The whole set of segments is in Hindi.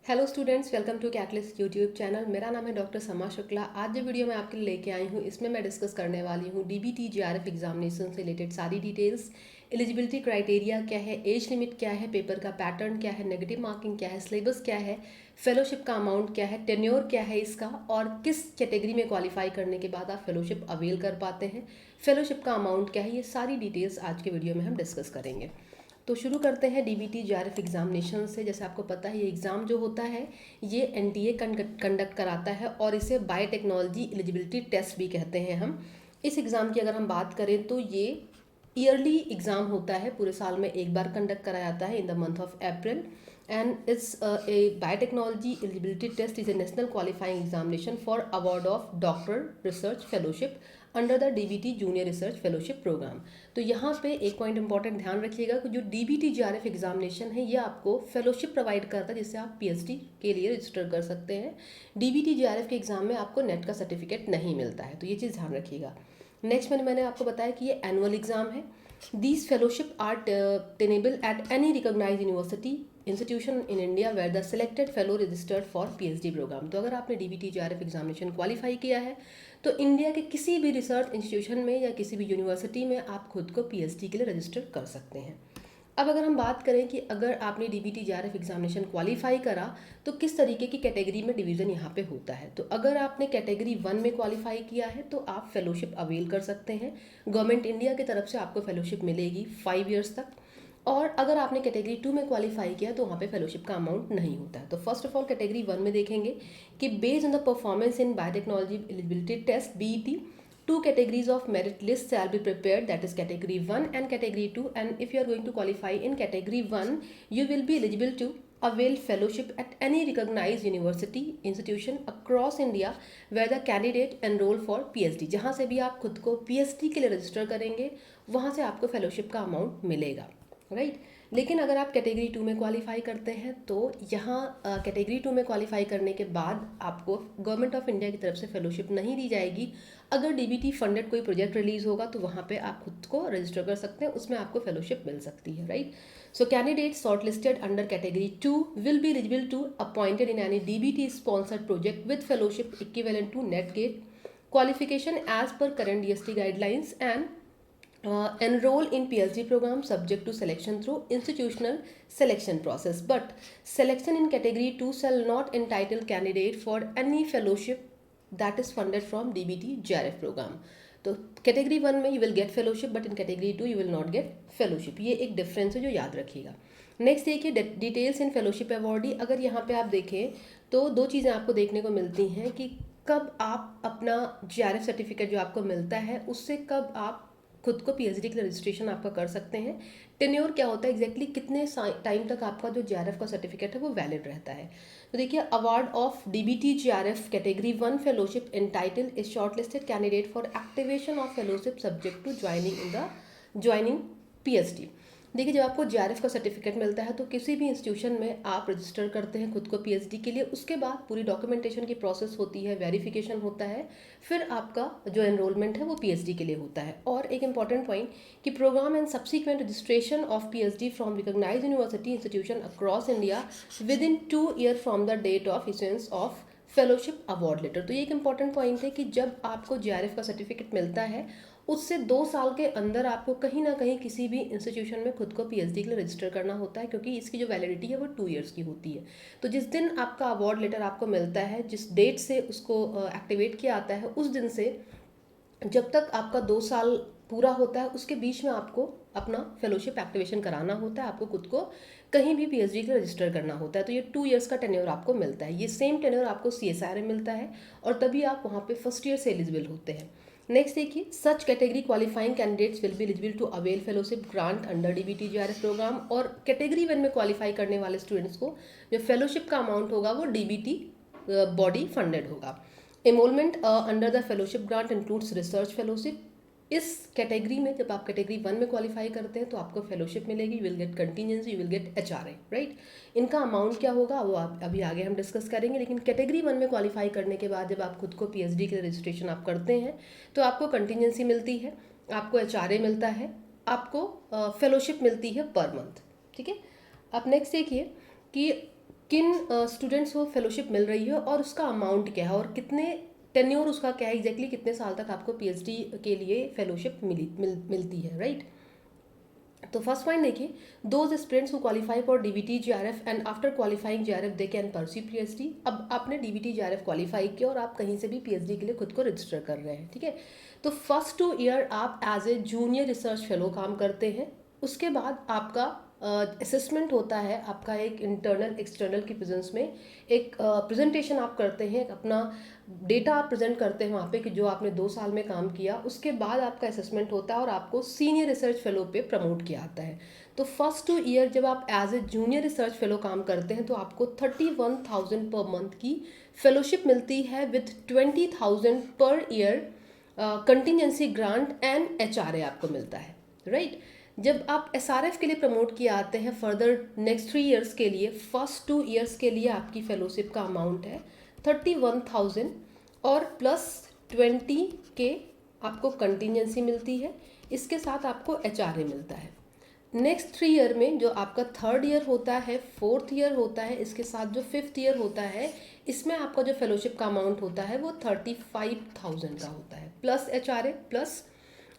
Hello students, welcome to Catalyst YouTube channel. मेरा नाम है डॉक्टर समा शुक्ला। आज जो वीडियो मैं आपके लिए लेके आई हूँ, इसमें मैं डिस्कस करने वाली हूँ डीबीटी जीआरएफ एग्जामिनेशन से रिलेटेड सारी डिटेल्स। एलिजिबिलिटी क्राइटेरिया क्या है, एज लिमिट क्या है, पेपर का पैटर्न क्या है, नेगेटिव मार्किंग क्या है, सिलेबस क्या है, फेलोशिप का अमाउंट क्या है, टेन्योर क्या है इसका, और किस कैटेगरी में क्वालिफाई करने के बाद आप फेलोशिप अवेल कर पाते हैं, फेलोशिप का अमाउंट क्या है, ये सारी डिटेल्स आज के वीडियो में हम डिस्कस करेंगे। तो शुरू करते हैं डीबीटी जीआरएफ एग्जामिनेशन से। जैसे आपको पता है, ये एग्ज़ाम जो होता है ये एनटीए कंडक्ट कराता है और इसे बायोटेक्नोलॉजी एलिजिबिलिटी टेस्ट भी कहते हैं हम। इस एग्ज़ाम की अगर हम बात करें तो ये ईयरली एग्ज़ाम होता है, पूरे साल में एक बार कंडक्ट कराया जाता है in the month of April. And it's a biotechnology eligibility test is a national qualifying examination for award of doctor research fellowship under the DBT junior research fellowship program. तो यहाँ पे एक पॉइंट इंपॉर्टेंट ध्यान रखिएगा कि जो डीबीटी जीआरएफ एग्जामिनेशन है ये आपको फेलोशिप प्रोवाइड करता है, जिससे आप पीएचडी के लिए रजिस्टर कर सकते हैं। डीबीटी जीआरएफ के एग्जाम में आपको नेट का सर्टिफिकेट नहीं मिलता है, तो ये चीज़ ध्यान रखिएगा। नेक्स्ट मैंने आपको बताया कि ये एनुअल एग्जाम है। These fellowship are tenable at any recognise university institution in India where the selected fellow registered for PhD program. तो अगर आपने डीबीटी जीआरएफ एग्जामिनेशन क्वालिफाई किया है तो इंडिया के किसी भी रिसर्च इंस्टीट्यूशन में या किसी भी यूनिवर्सिटी में आप खुद को पीएचडी के लिए रजिस्टर कर सकते हैं। अब अगर हम बात करें कि अगर आपने डीबीटी जीआरएफ एग्जामिनेशन क्वालिफाई करा तो किस तरीके की कैटेगरी में डिवीज़न यहाँ पे होता है। तो अगर आपने कैटेगरी 1 में क्वालिफाई किया है तो आप फेलोशिप अवेल कर सकते हैं। गवर्नमेंट इंडिया की तरफ से आपको फेलोशिप मिलेगी 5 ईयर्स तक। और अगर आपने कैटेगरी 2 में क्वालिफाई किया तो वहाँ पे फेलोशिप का अमाउंट नहीं होता है। तो फर्स्ट ऑफ ऑल कैटेगरी 1 में देखेंगे कि based on the performance in biotechnology eligibility test BET, two categories of merit list shall be prepared, that is category 1 and category 2, and if you are going to qualify in category 1 you will be eligible to avail fellowship at any recognized university institution across India where the candidate enroll for PhD। जहाँ से भी आप खुद को PhD के लिए रजिस्टर करेंगे वहाँ से आपको फेलोशिप का अमाउंट मिलेगा, राइट। लेकिन अगर आप कैटेगरी 2 में क्वालिफाई करते हैं तो यहाँ कैटेगरी 2 में क्वालिफाई करने के बाद आपको गवर्नमेंट ऑफ इंडिया की तरफ से फेलोशिप नहीं दी जाएगी। अगर डीबीटी फंडेड कोई प्रोजेक्ट रिलीज होगा तो वहाँ पे आप खुद को रजिस्टर कर सकते हैं, उसमें आपको फेलोशिप मिल सकती है, right. So candidate short listed under category 2 will be eligible to appointed in any DBT sponsored project with fellowship equivalent to NET GATE qualification as per current DST guidelines and enroll in PhD program subject to selection through institutional selection process. But selection in category 2 shall not entitle candidate for any fellowship that is funded from DBT JRF program. तो कैटेगरी 1 में you will get fellowship but in category 2 you will not gate fellowship. ये एक डिफरेंस है जो याद रखिएगा। नेक्स्ट देखिए डिटेल्स इन फेलोशिप अवॉर्डी। अगर यहाँ पे आप देखें तो दो चीज़ें आपको देखने को मिलती हैं कि कब आप अपना जीआरएफ सर्टिफिकेट जो आपको मिलता है उससे कब आप खुद को पीएचडी के लिए रजिस्ट्रेशन आपका कर सकते हैं। टेन्योर क्या होता है एग्जैक्टली कितने टाइम तक आपका जो जीआरएफ का सर्टिफिकेट है वो वैलिड रहता है। तो देखिए, award of DBT JRF category 1 fellowship entitle is shortlisted candidate for activation of fellowship subject to joining PhD. देखिए, जब आपको जीआरएफ का सर्टिफिकेट मिलता है तो किसी भी इंस्टीट्यूशन में आप रजिस्टर करते हैं खुद को पीएचडी के लिए। उसके बाद पूरी डॉक्यूमेंटेशन की प्रोसेस होती है, वेरिफिकेशन होता है, फिर आपका जो एनरोलमेंट है वो पीएचडी के लिए होता है। और एक इंपॉर्टेंट पॉइंट कि program and subsequent registration of PhD from recognized university institution across India within 2 year from the date of issuance of fellowship award letter. तो ये एक इंपॉर्टेंट पॉइंट है कि जब आपको जीआरएफ का सर्टिफिकेट मिलता है उससे 2 साल के अंदर आपको कहीं ना कहीं किसी भी इंस्टीट्यूशन में खुद को पीएचडी के लिए रजिस्टर करना होता है, क्योंकि इसकी जो वैलिडिटी है वो 2 ईयर्स की होती है। तो जिस दिन आपका अवार्ड लेटर आपको मिलता है, जिस डेट से उसको एक्टिवेट किया आता है, उस दिन से जब तक आपका 2 साल पूरा होता है उसके बीच में आपको अपना फेलोशिप एक्टिवेशन कराना होता है, आपको खुद को कहीं भी पीएचडी के लिए रजिस्टर करना होता है। तो ये 2 ईयर्स का टेन्योर आपको मिलता है। ये सेम टेन्योर आपको सीएसआईआर में मिलता है और तभी आप वहाँ पे फर्स्ट ईयर से एलिजिबल होते हैं। नेक्स्ट देखिए, such category qualifying candidates will be eligible to avail fellowship grant under DBT JRF program. और कैटेगरी 1 में क्वालिफाई करने वाले स्टूडेंट्स को जो फेलोशिप का अमाउंट होगा वो डीबीटी बॉडी फंडेड होगा। Enrolment under the fellowship grant includes research fellowship. इस कैटेगरी में जब आप कैटेगरी 1 में क्वालिफाई करते हैं तो आपको फेलोशिप मिलेगी, you will get contingency, you will get HRA, right. इनका अमाउंट क्या होगा वो आप अभी आगे हम डिस्कस करेंगे। लेकिन कैटेगरी 1 में क्वालिफाई करने के बाद जब आप खुद को पीएचडी के लिए रजिस्ट्रेशन आप करते हैं तो आपको कंटीजेंसी मिलती है, आपको एचआरए मिलता है, आपको फेलोशिप मिलती है पर मंथ, ठीक है। अब नेक्स्ट देखिए कि किन स्टूडेंट्स को फेलोशिप मिल रही है और उसका अमाउंट क्या है और कितने टेन्योर उसका क्या है एग्जैक्टली, कितने साल तक आपको पीएचडी के लिए फेलोशिप मिलती है, राइट। तो फर्स्ट पॉइंट देखिए, those students who qualify for DBT GRF and after qualifying GRF they can pursue PhD. अब आपने डीबीटी जीआरएफ क्वालिफाई किया और आप कहीं से भी पीएचडी के लिए खुद को रजिस्टर कर रहे हैं, ठीक है। तो फर्स्ट 2 ईयर आप as a junior research fellow काम करते हैं। उसके बाद आपका असेसमेंट होता है, आपका एक इंटरनल एक्सटर्नल की प्रेजेंस में एक प्रेजेंटेशन आप करते हैं, अपना डेटा आप प्रेजेंट करते हैं वहाँ पे कि जो आपने 2 साल में काम किया। उसके बाद आपका असेसमेंट होता है और आपको सीनियर रिसर्च फेलो पे प्रमोट किया जाता है। तो फर्स्ट 2 ईयर जब आप as a junior research fellow काम करते हैं तो आपको 31,000 पर मंथ की फेलोशिप मिलती है with 20,000 per year contingency grant and HRA आपको मिलता है, राइट। जब आप एसआरएफ के लिए प्रमोट किए आते हैं फर्दर नेक्स्ट 3 ईयर्स के लिए, फर्स्ट 2 ईयर्स के लिए आपकी फेलोशिप का अमाउंट है 31,000 और प्लस 20 के आपको कंटिजेंसी मिलती है। इसके साथ आपको एचआरए मिलता है। नेक्स्ट 3 ईयर में जो आपका 3rd ईयर होता है, 4th ईयर होता है, इसके साथ जो 5th ईयर होता है, इसमें आपका जो फेलोशिप का अमाउंट होता है वो 35,000 का होता है, प्लस एचआरए प्लस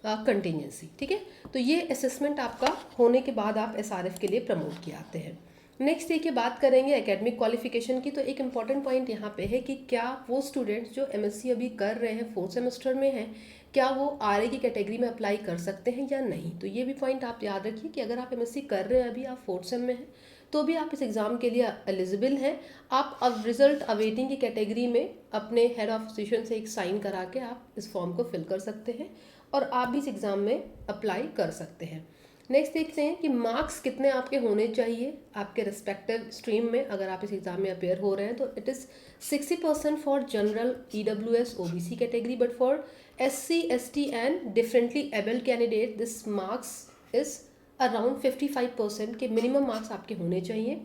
कंटिजेंसी, ठीक है। तो ये असेसमेंट आपका होने के बाद आप एसआरएफ के लिए प्रमोट किए आते हैं। नेक्स्ट देखिए, बात करेंगे एकेडमिक क्वालिफिकेशन की। तो एक इम्पॉर्टेंट पॉइंट यहाँ पे है कि क्या वो स्टूडेंट्स जो एमएससी अभी कर रहे हैं, 4th सेमेस्टर में हैं, क्या वो आरए की कैटेगरी में अप्लाई कर सकते हैं या नहीं। तो ये भी पॉइंट आप याद रखिए कि अगर आप एमएससी कर रहे हैं, अभी आप 4th सेम में हैं, तो भी आप इस एग्ज़ाम के लिए एलिजिबल हैं। आप अब रिजल्ट अवेटिंग की कैटेगरी में अपने हेड ऑफ इंस्टीट्यूशन से एक साइन करा के आप इस फॉर्म को फिल कर सकते हैं और आप भी इस एग्ज़ाम में अप्लाई कर सकते हैं। नेक्स्ट देखते हैं कि मार्क्स कितने आपके होने चाहिए आपके रिस्पेक्टिव स्ट्रीम में अगर आप इस एग्ज़ाम में अपेयर हो रहे हैं। तो it is 60% for general EWS OBC category, but for SC ST and differently abled candidate this marks is around 55% के मिनिमम मार्क्स आपके होने चाहिए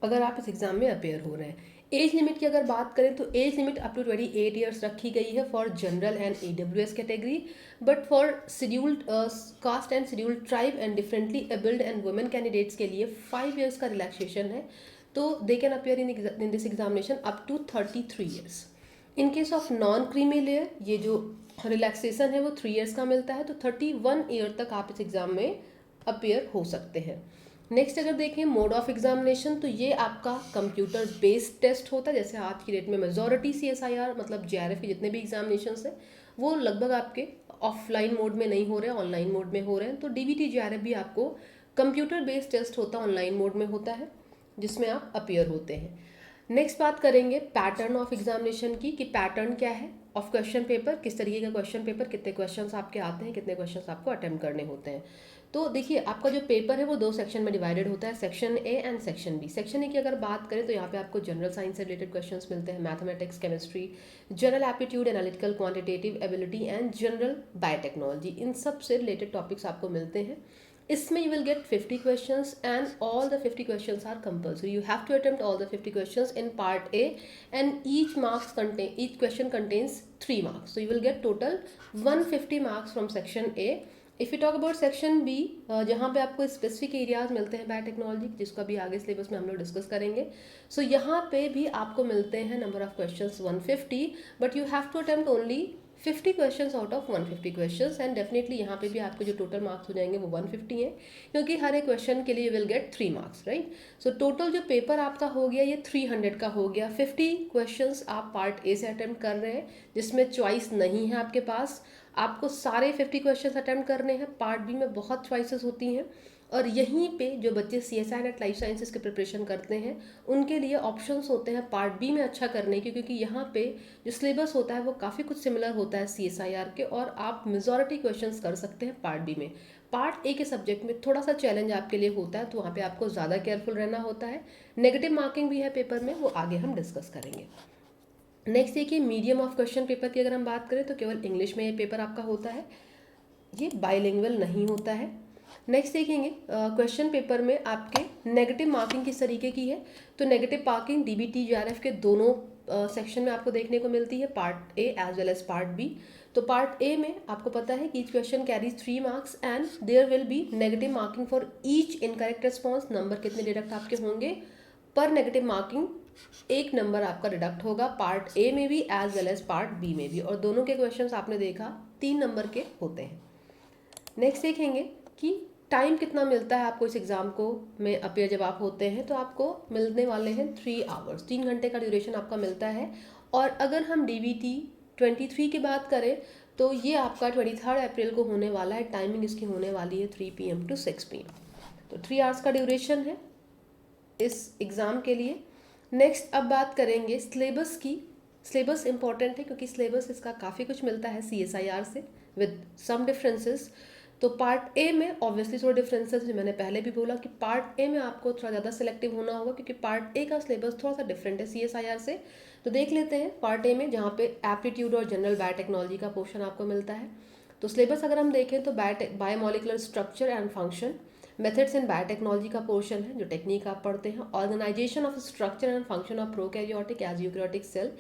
अगर आप इस एग्ज़ाम में अपेयर हो रहे हैं। एज लिमिट की अगर बात करें तो age limit up to 28 years रखी गई है for general and EWS category, but for scheduled caste and scheduled tribe and differently abled and women candidates के लिए 5 ईयर्स का रिलैक्सेशन है। तो they can appear in this examination up to 33 years. In case of non creamy layer ये जो रिलैक्सेशन है वो 3 ईयर्स का मिलता है, तो 31 ईयर तक आप इस एग्ज़ाम में अपेयर हो सकते हैं। नेक्स्ट अगर देखें मोड ऑफ एग्जामिनेशन, तो ये आपका कंप्यूटर बेस्ड टेस्ट होता है। जैसे आज की डेट में मेजॉरिटी CSIR मतलब JRF के जितने भी एग्जामिनेशन हैं वो लगभग आपके ऑफलाइन मोड में नहीं हो रहे हैं, ऑनलाइन मोड में हो रहे हैं। तो DBT JRF भी आपको कंप्यूटर बेस्ड टेस्ट होता है, ऑनलाइन मोड में होता है, जिसमें आप अपेयर होते हैं। नेक्स्ट बात करेंगे पैटर्न ऑफ एग्जामिनेशन की कि पैटर्न क्या है ऑफ क्वेश्चन पेपर, किस तरीके का क्वेश्चन पेपर, कितने क्वेश्चंस आपके आते हैं, कितने क्वेश्चंस आपको अटेम्प्ट करने होते हैं। तो देखिए आपका जो पेपर है वो 2 सेक्शन में डिवाइडेड होता है, section A and section B. Section A की अगर बात करें तो यहाँ पे आपको जनरल साइंस से रिलेटेड क्वेश्चंस मिलते हैं, mathematics, chemistry, general aptitude, analytical quantitative ability and general biotechnology, इन सब से रिलेटेड टॉपिक्स आपको मिलते हैं। इसमें you will get 50 questions and all the 50 questions are compulsory. You have to attempt all the 50 questions in part A and each question contains 3 marks. So you will get total 150 marks from section A. If we talk about section B, जहाँ पे आपको स्पेसिफिक एरियाज मिलते हैं बायोटेक्नोलॉजी, जिसको अभी आगे सिलेबस में हम लोग डिस्कस करेंगे। सो यहाँ पे भी आपको मिलते हैं number of questions 150, but you have to attempt only 50 questions out of 150 questions and definitely यहाँ पे भी आपके जो टोटल मार्क्स हो जाएंगे वो 150 हैं, क्योंकि हर एक क्वेश्चन के लिए you will get 3 marks, right. So total जो पेपर आपका हो गया ये 300 का हो गया। 50 क्वेश्चंस आप पार्ट ए से अटेम्प्ट कर रहे हैं, जिसमें चॉइस नहीं है आपके पास, आपको सारे 50 क्वेश्चंस अटेम्प्ट करने हैं। पार्ट बी में बहुत चॉइसेस होती हैं और यहीं पे जो बच्चे CSI नेट लाइफ साइंसेज के प्रिपरेशन करते हैं उनके लिए ऑप्शंस होते हैं पार्ट बी में अच्छा करने के, क्योंकि यहाँ पे जो सिलेबस होता है वो काफ़ी कुछ सिमिलर होता है CSIR के और आप मेजॉरिटी क्वेश्चंस कर सकते हैं पार्ट बी में। पार्ट ए के सब्जेक्ट में थोड़ा सा चैलेंज आपके लिए होता है, तो वहाँ पे आपको ज़्यादा केयरफुल रहना होता है। नेगेटिव मार्किंग भी है पेपर में, वो आगे हम डिस्कस करेंगे। नेक्स्ट देखिए मीडियम ऑफ क्वेश्चन पेपर की अगर हम बात करें तो केवल इंग्लिश में ये पेपर आपका होता है, ये बाइलिंगुअल नहीं होता है। नेक्स्ट देखेंगे क्वेश्चन पेपर में आपके नेगेटिव मार्किंग किस तरीके की है। तो नेगेटिव मार्किंग DBT JRF के दोनों सेक्शन में आपको देखने को मिलती है, part A as well as part B. तो पार्ट ए में आपको पता है कि each question carries 3 marks and there will be negative marking for each incorrect response. Number कितने डिडक्ट आपके होंगे पर नेगेटिव मार्किंग 1 नंबर आपका डिडक्ट होगा, पार्ट ए में भी as well as part B में भी, और दोनों के क्वेश्चंस आपने देखा 3 नंबर के होते हैं। नेक्स्ट देखेंगे कि टाइम कितना मिलता है आपको इस एग्ज़ाम को में अपियर जब आप होते हैं, तो आपको मिलने वाले हैं 3 आवर्स, 3 घंटे का ड्यूरेशन आपका मिलता है। और अगर हम DBT 23 की बात करें तो ये आपका 23 अप्रैल को होने वाला है। टाइमिंग इसकी होने वाली है 3 PM to 6 PM, तो 3 आवर्स का ड्यूरेशन है इस एग्ज़ाम के लिए। नेक्स्ट अब बात करेंगे सिलेबस की। सिलेबस इंपॉर्टेंट है क्योंकि सिलेबस इसका काफ़ी कुछ मिलता है CSIR से विद सम डिफरेंसेस। तो पार्ट ए में ऑब्वियसली थोड़े डिफरेंसेस हैं, मैंने पहले भी बोला कि पार्ट ए में आपको थोड़ा ज़्यादा सिलेक्टिव होना होगा क्योंकि पार्ट ए का सिलेबस थोड़ा सा डिफरेंट है CSIR से। तो देख लेते हैं पार्ट ए में, जहाँ पे एप्टीट्यूड और जनरल बायोटेक्नोलॉजी का पोर्शन आपको मिलता है। तो सिलेबस अगर हम देखें तो biomolecular structure and function, methods in biotechnology का पोर्शन है जो टेक्निक आप पढ़ते हैं, organization of structure and function of prokaryotic as eukaryotic cell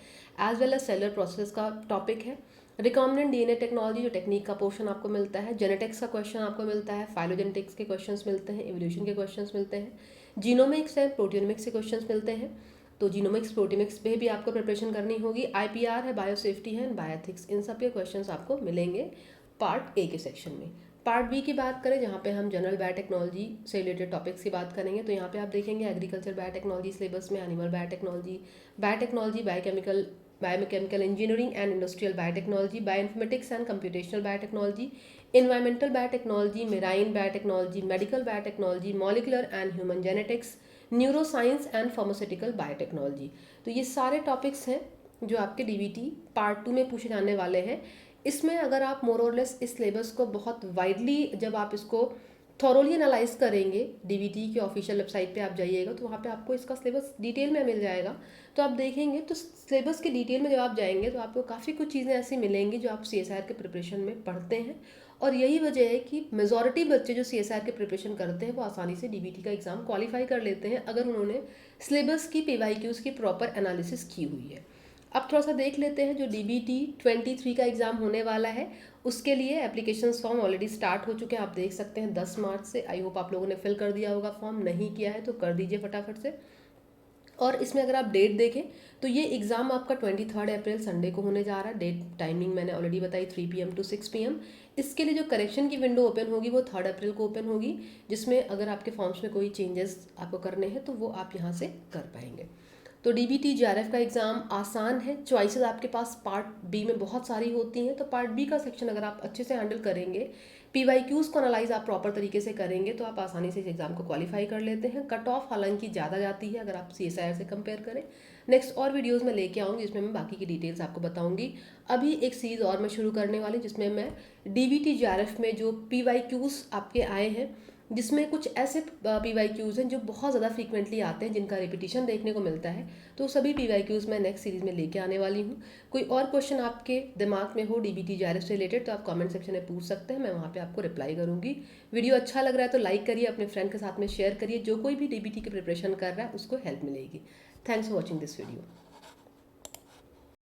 as well as cellular process का टॉपिक है, रिकॉम्बिनेंट DNA टेक्नोलॉजी जो टेक्निक का पोर्शन आपको मिलता है, जेनेटिक्स का क्वेश्चन आपको मिलता है, फाइलोजेनेटिक्स के क्वेश्चंस मिलते हैं, एवोल्यूशन के क्वेश्चंस मिलते हैं, जीनोमिक्स एंड प्रोटियोमिक्स के क्वेश्चंस मिलते हैं। तो जीनोमिक्स प्रोटियोमिक्स पे भी आपको प्रिपरेशन करनी होगी। IPR है, बायोसेफ्टी है, बायोएथिक्स, इन सब के क्वेश्चंस आपको मिलेंगे पार्ट ए के सेक्शन में। पार्ट बी की बात करें जहाँ पे हम जनरल बायोटेक्नोलॉजी से रिलेटेड टॉपिक्स की बात करेंगे, तो यहाँ पे आप देखेंगे एग्रीकल्चर बायोटेक्नोलॉजी सिलेबस में, animal biotechnology, biochemical engineering and industrial biotechnology, bioinformatics and computational biotechnology, environmental biotechnology, marine biotechnology, medical biotechnology, molecular and human genetics, neuroscience and pharmaceutical biotechnology. तो ये सारे टॉपिक्स हैं जो आपके DBT पार्ट 2 में पूछे जाने वाले हैं। इसमें अगर आप मोर और लेस इस सिलेबस को बहुत वाइडली, जब आप इसको थॉरोली एनालाइज करेंगे, DBT की ऑफिशियल वेबसाइट पे आप जाइएगा तो वहाँ पे आपको इसका सिलेबस डिटेल में मिल जाएगा। तो आप देखेंगे तो सिलेबस के डिटेल में जब आप जाएंगे तो आपको काफ़ी कुछ चीज़ें ऐसी मिलेंगी जो आप CSIR के प्रिपरेशन में पढ़ते हैं, और यही वजह है कि मेजॉरिटी बच्चे जो CSIR के प्रिपरेशन करते हैं वो आसानी से DBT का एग्ज़ाम क्वालिफाई कर लेते हैं अगर उन्होंने सिलेबस की PYQs की प्रॉपर एनालिसिस की हुई है। अब थोड़ा सा देख लेते हैं जो DBT 23 का एग्ज़ाम होने वाला है, उसके लिए एप्लीकेशन फॉर्म ऑलरेडी स्टार्ट हो चुके हैं, आप देख सकते हैं 10 मार्च से। आई होप आप लोगों ने फिल कर दिया होगा फॉर्म, नहीं किया है तो कर दीजिए फटाफट से। और इसमें अगर आप डेट देखें तो ये एग्ज़ाम आपका 23 अप्रैल संडे को होने जा रहा है। डेट टाइमिंग मैंने ऑलरेडी बताई 3 PM to 6 PM। इसके लिए जो करेक्शन की विंडो ओपन होगी वो 3 अप्रैल को ओपन होगी, जिसमें अगर आपके फॉर्म्स में कोई चेंजेस आपको करने हैं तो वो आप यहाँ से कर पाएंगे। तो DBT JRF का एग्ज़ाम आसान है। चॉइसेस आपके पास पार्ट बी में बहुत सारी होती हैं, तो पार्ट बी का सेक्शन अगर आप अच्छे से हैंडल करेंगे, PYQs को एनालाइज आप प्रॉपर तरीके से करेंगे तो आप आसानी से इस एग्ज़ाम को क्वालिफाई कर लेते हैं। कट ऑफ हालांकि ज़्यादा जाती है अगर आप CSIR से कंपेयर करें। नेक्स्ट और वीडियोज़ में लेके आऊँगी जिसमें मैं बाकी की डिटेल्स आपको बताऊँगी। अभी एक सीरीज़ और मैं शुरू करने वाली जिसमें मैं DBT JRF में जो PYQs आपके आए हैं, जिसमें कुछ ऐसे PYQs हैं जो बहुत ज़्यादा फ्रीक्वेंटली आते हैं, जिनका रिपीटिशन देखने को मिलता है, तो सभी PYQs मैं नेक्स्ट सीरीज़ में लेके आने वाली हूँ। कोई और क्वेश्चन आपके दिमाग में हो DBT JRF से रिलेटेड तो आप कमेंट सेक्शन में पूछ सकते हैं, मैं वहाँ पे आपको रिप्लाई करूँगी। वीडियो अच्छा लग रहा है तो लाइक करिए, अपने फ्रेंड के साथ में शेयर करिए, जो कोई भी DBT की प्रिपरेशन कर रहा है उसको हेल्प मिलेगी। Thanks for watching this video.